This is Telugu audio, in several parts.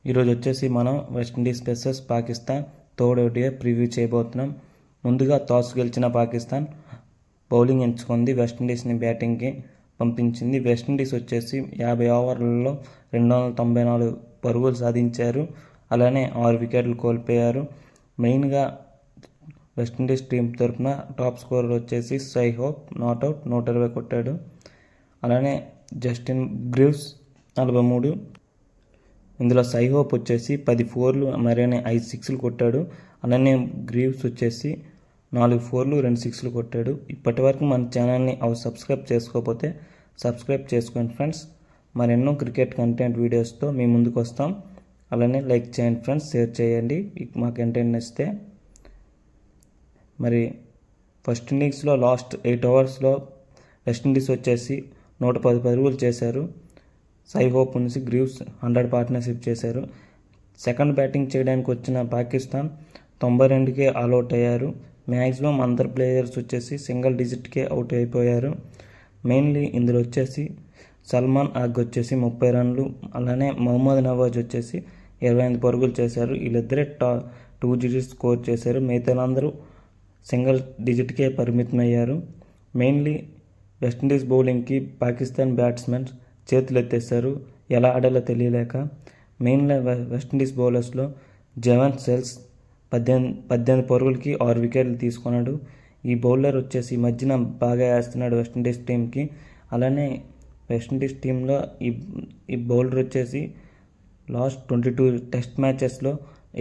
ఈరోజు వచ్చేసి మనం West Indies versus Pakistan third ODI preview చేయబోతున్నాం. ముందుగా టాస్ గెలిచిన పాకిస్తాన్ బౌలింగ్ ఎంచుకుంది, వెస్టిండీస్ని బ్యాటింగ్కి పంపించింది. వెస్టిండీస్ వచ్చేసి 50 ఓవర్లలో 294 పరుగులు సాధించారు. అలానే 6 వికెట్లు కోల్పోయారు. మెయిన్గా వెస్టిండీస్ టీం తరఫున టాప్ స్కోరర్ వచ్చేసి షై హోప్ నాట్అవుట్ 120 కొట్టాడు. అలానే జస్టిన్ గ్రీవ్స్ 43. ఇందులో షై హోప్ వచ్చేసి 10 4లు మరినే 5 6లు కొట్టాడు. అలానే గ్రీవ్స్ వచ్చేసి 4 4లు 2 6లు కొట్టాడు. ఇప్పటి వరకు మన ఛానల్ని సబ్స్క్రైబ్ చేసుకోకపోతే సబ్స్క్రైబ్ చేసుకోండి ఫ్రెండ్స్. మరెన్నో క్రికెట్ కంటెంట్ వీడియోస్తో మీ ముందుకు వస్తాం. అలానే లైక్ చేయండి ఫ్రెండ్స్, షేర్ చేయండి మా కంటెంట్ నచ్చితే. మరి ఫస్ట్ ఇన్నింగ్స్లో లాస్ట్ 8 ఓవర్స్లో వెస్టిండీస్ వచ్చేసి 110 పరుగులు చేశారు. షై హోప్ నుంచి గ్రీవ్స్ 100 పార్ట్నర్షిప్ చేశారు. సెకండ్ బ్యాటింగ్ చేయడానికి వచ్చిన పాకిస్తాన్ 92కే ఆల్అవుట్ అయ్యారు. మ్యాక్సిమం అందరు ప్లేయర్స్ వచ్చేసి సింగిల్ డిజిట్కే అవుట్ అయిపోయారు. మెయిన్లీ ఇందులో వచ్చేసి సల్మాన్ ఆగ్ వచ్చేసి 30 రన్లు, అలానే మహమ్మద్ నవాజ్ వచ్చేసి 25 పరుగులు చేశారు. వీళ్ళిద్దరే 2 డిజిట్స్ స్కోర్ చేశారు. మిగతాలందరూ సింగిల్ డిజిట్కే పరిమితమయ్యారు. మెయిన్లీ వెస్టిండీస్ బౌలింగ్కి పాకిస్తాన్ బ్యాట్స్మెన్ చేతులు ఎత్తేస్తారు, ఎలా ఆడాలో తెలియలేక. మెయిన్గా వెస్టిండీస్ బౌలర్స్లో జెవన్ సెల్స్ 18 పరుగులకి 6 వికెట్లు తీసుకున్నాడు. ఈ బౌలర్ వచ్చేసి ఈ మధ్యన బాగా వేస్తున్నాడు వెస్టిండీస్ టీంకి. అలానే వెస్టిండీస్ టీంలో ఈ బౌలర్ వచ్చేసి లాస్ట్ 22 టెస్ట్ మ్యాచెస్లో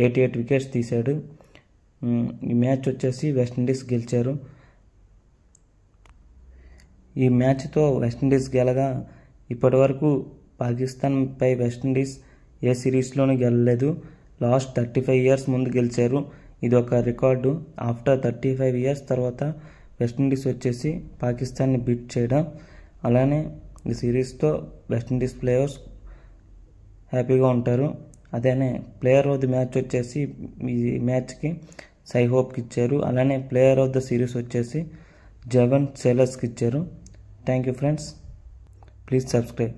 88 వికెట్స్ తీశాడు. ఈ మ్యాచ్ వచ్చేసి వెస్టిండీస్ గెలిచారు. ఈ మ్యాచ్తో వెస్టిండీస్ గెలగా ఇప్పటి వరకు పాకిస్తాన్పై వెస్టిండీస్ ఏ సిరీస్లోనూ గెలలేదు. లాస్ట్ 35 ఇయర్స్ ముందు గెలిచారు. ఇది ఒక రికార్డు. ఆఫ్టర్ 35 ఇయర్స్ తర్వాత వెస్టిండీస్ వచ్చేసి పాకిస్తాన్ని బీట్ చేయడం. అలానే ఈ సిరీస్తో వెస్టిండీస్ ప్లేయర్స్ హ్యాపీగా ఉంటారు. అదేనే ప్లేయర్ ఆఫ్ ది మ్యాచ్ వచ్చేసి ఈ మ్యాచ్కి షై హోప్కి ఇచ్చారు. అలానే ప్లేయర్ ఆఫ్ ద సిరీస్ వచ్చేసి జెవన్ సెలర్స్కి ఇచ్చారు. Thank you friends, please subscribe.